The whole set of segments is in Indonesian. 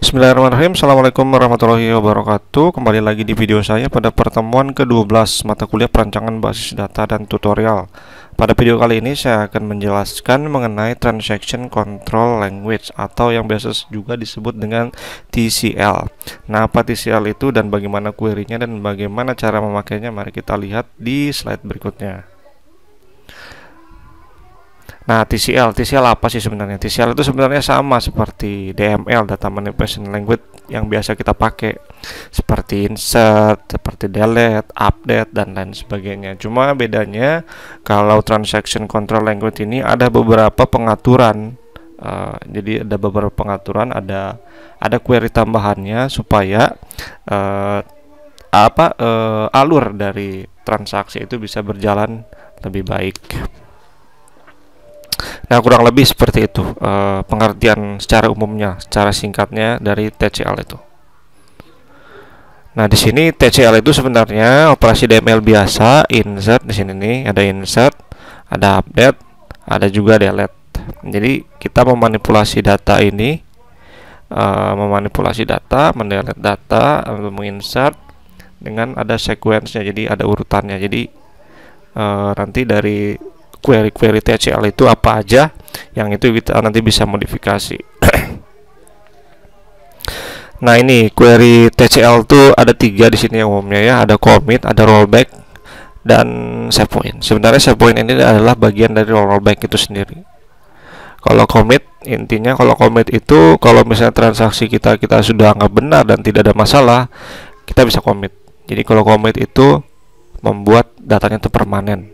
Bismillahirrahmanirrahim. Assalamualaikum warahmatullahi wabarakatuh. Kembali lagi di video saya pada pertemuan ke-12 mata kuliah perancangan basis data dan tutorial. Pada video kali ini saya akan menjelaskan mengenai Transaction Control Language atau yang biasa juga disebut dengan TCL. Nah, apa TCL itu dan bagaimana query-nya dan bagaimana cara memakainya, mari kita lihat di slide berikutnya. Nah, TCL apa sih sebenarnya? TCL itu sebenarnya sama seperti DML, Data Manipulation Language, yang biasa kita pakai, seperti insert, seperti delete, update, dan lain sebagainya. Cuma bedanya kalau Transaction Control Language ini ada beberapa pengaturan. Jadi ada beberapa pengaturan, ada query tambahannya supaya alur dari transaksi itu bisa berjalan lebih baik. Nah, kurang lebih seperti itu pengertian secara umumnya, secara singkatnya dari TCL itu. Nah, di sini TCL itu sebenarnya operasi DML biasa, insert. Di sini nih ada insert, ada update, ada juga delete. Jadi kita memanipulasi data ini, mendelete data, lalu menginsert dengan ada sequence-nya. Jadi ada urutannya. Jadi nanti dari query TCL itu apa aja yang itu kita nanti bisa modifikasi. Nah, ini query TCL tuh ada 3 di sini yang umumnya ya, ada commit, ada rollback, dan save point. Sebenarnya save point ini adalah bagian dari rollback itu sendiri. Kalau commit, intinya kalau commit itu kalau misalnya transaksi kita sudah anggap benar dan tidak ada masalah, kita bisa commit. Jadi kalau commit itu membuat datanya itu permanen.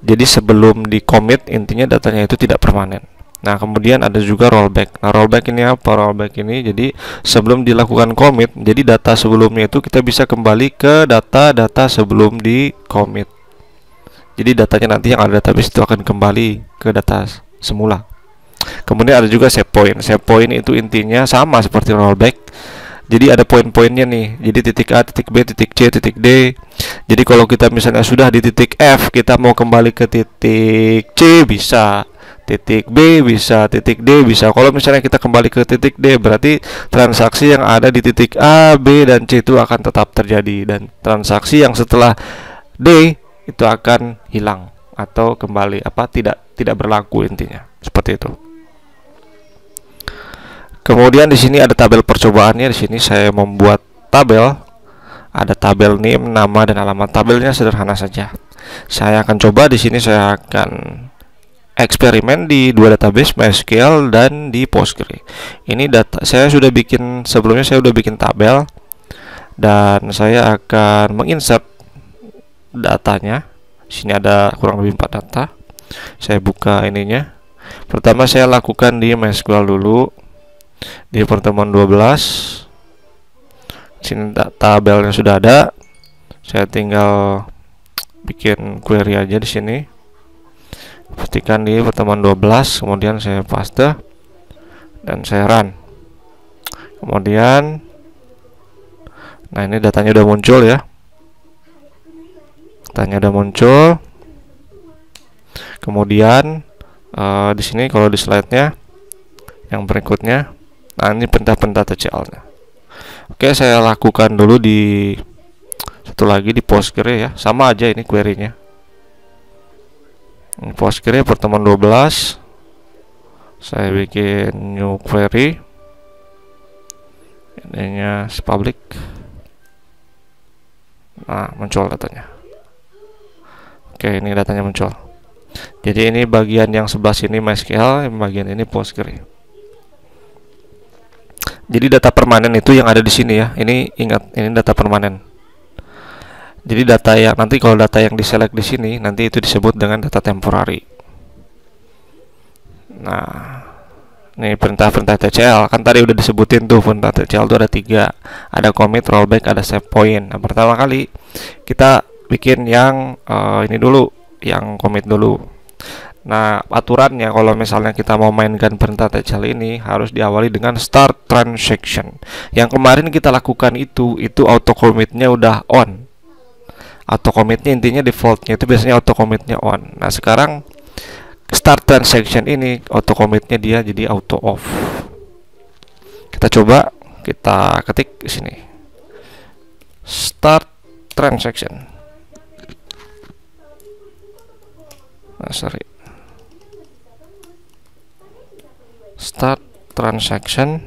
Jadi sebelum di commit, intinya datanya itu tidak permanen. Nah, kemudian ada juga rollback. Nah, rollback ini apa? Rollback ini jadi sebelum dilakukan commit, jadi data sebelumnya itu kita bisa kembali ke data sebelum di commit. Jadi datanya nanti yang ada database itu akan kembali ke data semula. Kemudian ada juga save point. Save point itu intinya sama seperti rollback. Jadi ada poin-poinnya nih. Jadi titik A, titik B, titik C, titik D. Jadi kalau kita misalnya sudah di titik F, kita mau kembali ke titik C bisa, titik B bisa, titik D bisa. Kalau misalnya kita kembali ke titik D, berarti transaksi yang ada di titik A, B, dan C itu akan tetap terjadi, dan transaksi yang setelah D itu akan hilang atau kembali tidak berlaku, intinya seperti itu. Kemudian di sini ada tabel percobaannya. Di sini saya membuat tabel. Ada tabel name, nama, dan alamat. Tabelnya sederhana saja. Saya akan coba di sini, saya akan eksperimen di 2 database, MySQL dan di Postgre. Ini data saya sudah bikin sebelumnya, saya sudah bikin tabel dan saya akan menginsert datanya. Di sini ada kurang lebih 4 data. Saya buka ininya. Pertama saya lakukan di MySQL dulu. Di pertemuan 12 sini tabelnya sudah ada, saya tinggal bikin query aja di sini, pastikan di pertemuan 12, kemudian saya paste dan saya run. Kemudian nah, ini datanya udah muncul ya, datanya udah muncul. Kemudian di sini kalau di slide-nya yang berikutnya, nah ini perintah-perintah TCL-nya. Oke, saya lakukan dulu di satu lagi di Postgre ya. Sama aja ini query-nya. Ini Postgre pertemuan 12. Saya bikin new query. Ininya public. Nah, muncul datanya. Oke, ini datanya muncul. Jadi ini bagian yang sebelah sini MySQL, bagian ini Postgre. Jadi data permanen itu yang ada di sini ya. Ini ingat, ini data permanen. Jadi data yang nanti kalau data yang diselect di sini nanti itu disebut dengan data temporary. Nah, ini perintah-perintah TCL kan tadi udah disebutin tuh, perintah TCL itu ada 3. Ada commit, rollback, ada save point. Nah, pertama kali kita bikin yang ini dulu, yang commit dulu. Nah, aturannya kalau misalnya kita mau mainkan perintah TCL ini harus diawali dengan start transaction. Yang kemarin kita lakukan itu auto commitnya udah on. Auto commitnya intinya defaultnya itu biasanya auto commitnya on. Nah, sekarang start transaction ini auto commitnya dia jadi auto off. kita coba, kita ketik di sini start transaction. Start transaction.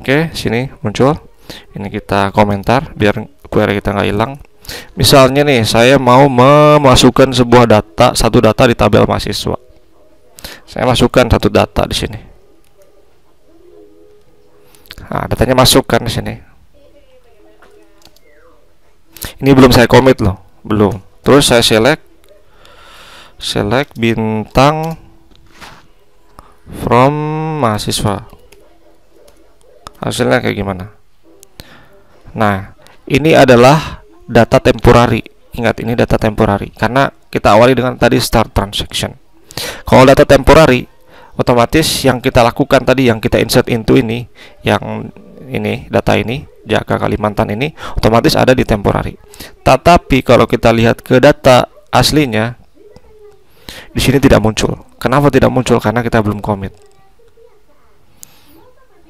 Oke, sini muncul. Ini kita komentar biar query kita nggak hilang. Misalnya nih, saya mau memasukkan satu data di tabel mahasiswa. Saya masukkan satu data di sini. Nah, datanya masukkan di sini. Ini belum saya commit loh, belum. Terus saya select bintang from mahasiswa. Hasilnya kayak gimana? Nah, ini adalah data temporary. Ingat, ini data temporary karena kita awali dengan tadi start transaction. Kalau data temporary, otomatis yang kita lakukan tadi, yang kita insert into ini, yang ini data ini, Jaka Kalimantan ini, otomatis ada di temporary. Tetapi kalau kita lihat ke data aslinya, di sini tidak muncul. Kenapa tidak muncul? Karena kita belum commit.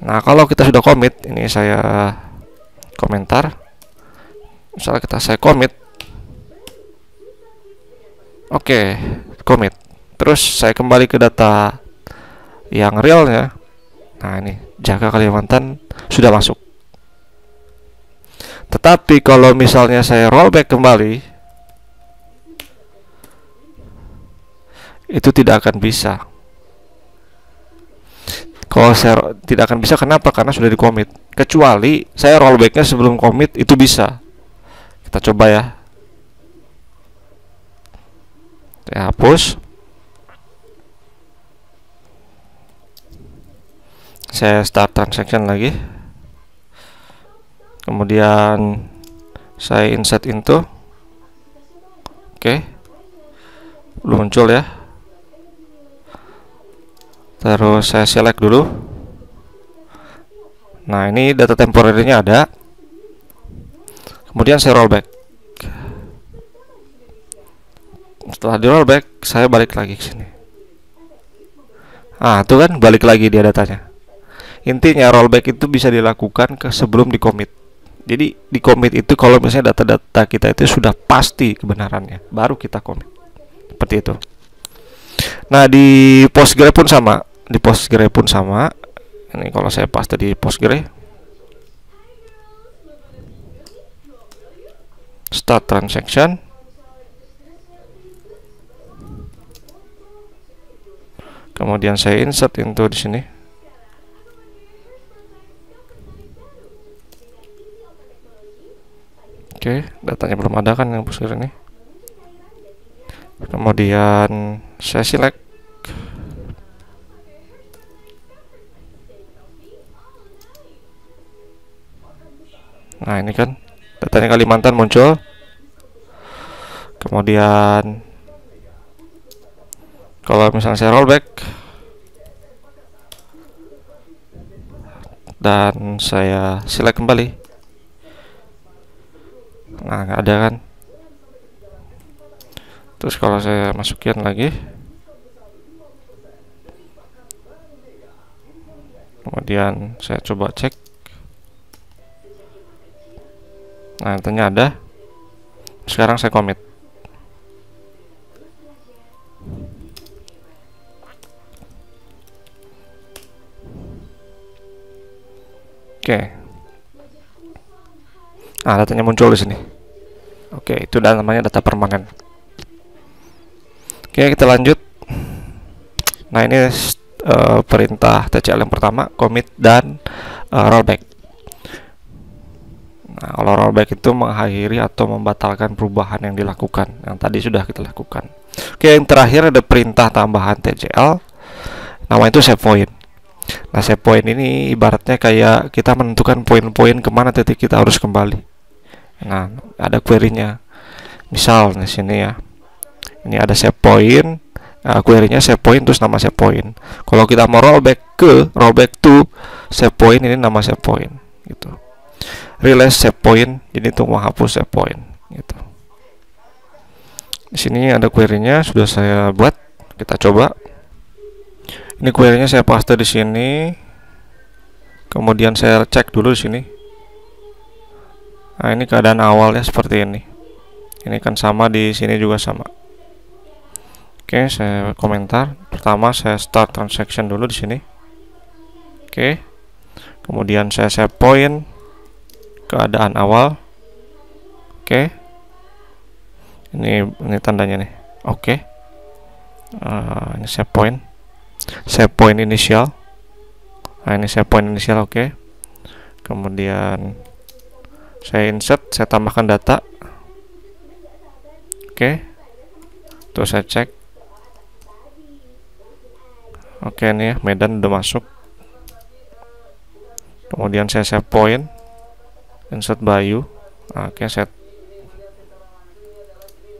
Nah, kalau kita sudah commit, ini saya komentar. Misalnya saya commit. Oke, commit. Terus saya kembali ke data yang realnya. Nah, ini Jaka Kalimantan sudah masuk. Tetapi kalau misalnya saya rollback kembali, itu tidak akan bisa. Kalau saya tidak akan bisa, kenapa? Karena sudah di commit. Kecuali saya rollbacknya sebelum commit, itu bisa. Kita coba ya. Saya hapus. Saya start transaction lagi. Kemudian saya insert into. Oke. Belum muncul ya. Terus saya select dulu. Nah, ini data temporary-nya ada. Kemudian saya rollback. Setelah di rollback, saya balik lagi ke sini. Ah, itu kan balik lagi dia datanya. Intinya rollback itu bisa dilakukan sebelum di commit. Jadi di commit itu kalau misalnya data-data kita itu sudah pasti kebenarannya, baru kita commit. Seperti itu. Nah, di Postgre pun sama. Ini kalau saya paste di Postgre, start transaction. Kemudian saya insert into di sini. Oke, datanya belum ada kan yang Postgre ini. Kemudian saya select. Nah, ini kan datanya Kalimantan muncul. Kemudian kalau misalnya saya rollback dan saya select kembali, nah nggak ada kan. Terus kalau saya masukin lagi, kemudian saya coba cek, nah ternyata ada. Sekarang saya commit. Oke. Nah, datanya muncul di sini. Oke, itu namanya data permanen. Oke, kita lanjut. Nah, ini perintah TCL yang pertama, commit dan rollback. Nah, kalau rollback itu mengakhiri atau membatalkan perubahan yang dilakukan, yang tadi sudah kita lakukan. Oke, yang terakhir ada perintah tambahan TCL. Nama itu save point. Nah, save point ini ibaratnya kayak kita menentukan poin-poin kemana titik kita harus kembali. Nah, ada query-nya. Misal di sini ya. Ini ada save point. Query-nya save point terus nama save point. Kalau kita mau rollback to save point, ini nama save point gitu. Release save point, jadi untuk menghapus save point gitu. Di sini ada query-nya sudah saya buat, kita coba. Ini query-nya saya paste di sini. Kemudian saya cek dulu di sini. Nah, ini keadaan awalnya seperti ini. Ini kan sama, di sini juga sama. Oke, saya komentar. Pertama saya start transaction dulu di sini. Oke. Kemudian saya save point keadaan awal. Oke. Ini tandanya nih. Oke. Ini save point. Save point initial. Nah, ini save point initial, oke. Kemudian saya insert, saya tambahkan data. Oke. Terus saya cek. Oke, ini ya, Medan udah masuk. Kemudian saya save point, insert Bayu. Oke, set.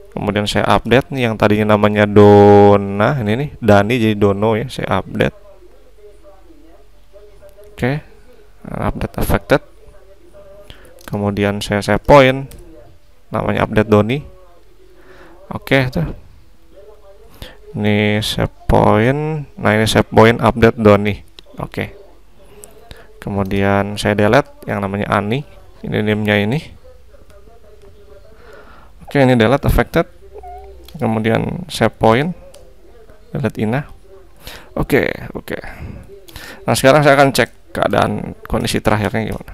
Kemudian saya update nih, yang tadinya namanya Dona, ini nih Dani jadi Dono ya, saya update. Oke, update affected. Kemudian saya save point, namanya update Doni. Oke, tuh. Ini save point. Nah, ini save point update Doni. Oke. Kemudian saya delete yang namanya Ani. Ini name-nya ini. Oke, ini delete affected. Kemudian save point, delete Ina. Oke. Nah, sekarang saya akan cek keadaan kondisi terakhirnya gimana.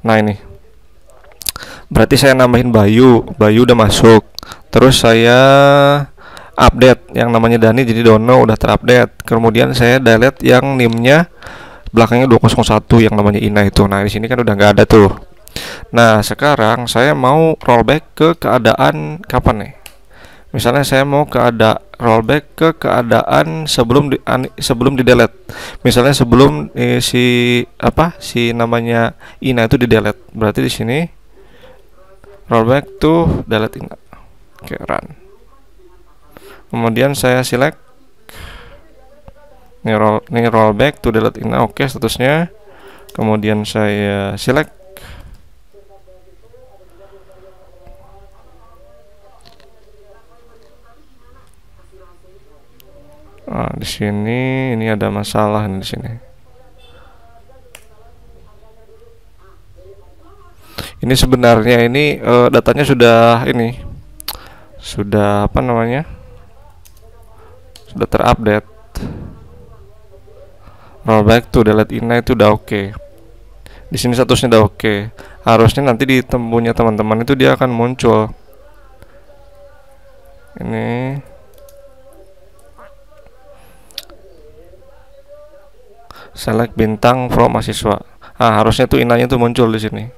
Nah, ini. Berarti saya nambahin Bayu udah masuk. Terus saya update yang namanya Dani jadi Dono, udah terupdate. Kemudian saya delete yang NIM-nya belakangnya 201 yang namanya Ina itu. Nah, di sini kan udah nggak ada tuh. Nah, sekarang saya mau rollback ke keadaan kapan nih? Misalnya saya mau rollback ke keadaan sebelum di delete. Misalnya sebelum si namanya Ina itu di delete. Berarti di sini rollback to delete Ina. Oke, run. Kemudian saya select ini rollback to delete Ina. Oke, statusnya. Kemudian saya select. Nah, di sini ini ada masalah di sini. Ini sebenarnya ini datanya sudah apa namanya? Sudah terupdate. Rollback to delete Ina itu udah oke. Di sini statusnya udah oke. Harusnya nanti di tembunya teman-teman itu dia akan muncul. Ini select bintang from mahasiswa. Harusnya tuh Inanya tuh muncul di sini.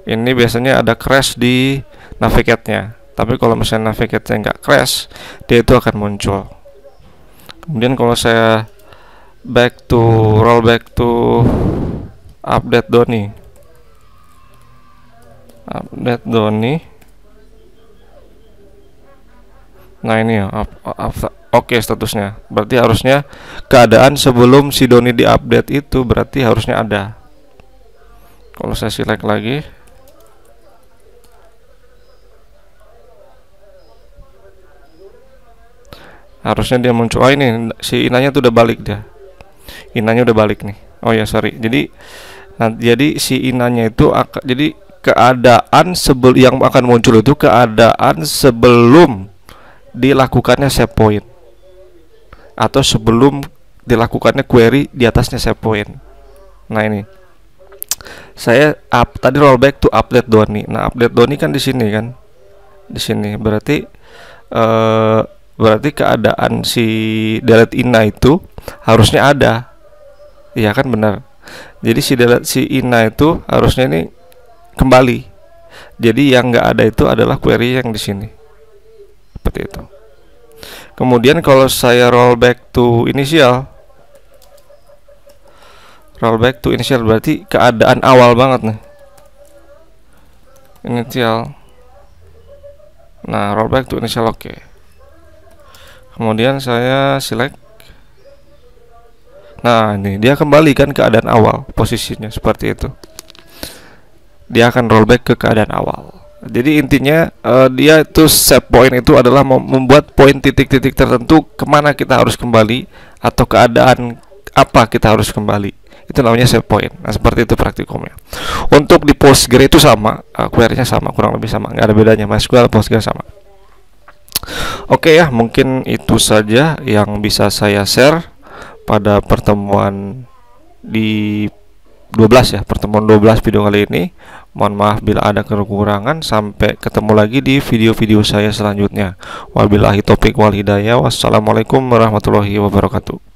Ini biasanya ada crash di navigate-nya. Tapi kalau misalnya navigate-nya nggak crash, dia itu akan muncul. Kemudian kalau saya rollback to update Doni. Nah, ini ya, oke statusnya. Berarti harusnya keadaan sebelum si Doni diupdate itu berarti harusnya ada. Kalau saya select lagi, harusnya dia muncul. Oh, ini si Inanya tuh udah balik dia. Inanya udah balik nih. Oh ya, sorry. Jadi si Inanya itu jadi keadaan yang akan muncul itu keadaan sebelum dilakukannya save point atau sebelum dilakukannya query di atasnya save point. Nah, ini saya tadi rollback to update Doni. Nah, update Doni kan di sini kan, di sini berarti keadaan si delete Ina itu harusnya ada, iya kan, benar. Jadi si Ina itu harusnya ini kembali. Jadi yang nggak ada itu adalah query yang di sini. Seperti itu. Kemudian kalau saya rollback to initial berarti keadaan awal banget nih. Initial. Nah, rollback to initial oke. Kemudian saya select. Nah, ini dia kembali kan keadaan awal, posisinya seperti itu. Dia akan rollback ke keadaan awal. Jadi intinya dia itu set point itu adalah membuat poin titik-titik tertentu kemana kita harus kembali atau keadaan apa kita harus kembali. Itu namanya set point. Nah, seperti itu praktikumnya. Untuk di Postgre itu sama, query-nya sama, kurang lebih sama, nggak ada bedanya. MySQL, Postgre sama. Oke ya, mungkin itu saja yang bisa saya share pada pertemuan di 12 ya, pertemuan 12 video kali ini. Mohon maaf bila ada kekurangan. Sampai ketemu lagi di video-video saya selanjutnya. Wabillahi taufiq wal hidayah. Wassalamualaikum warahmatullahi wabarakatuh.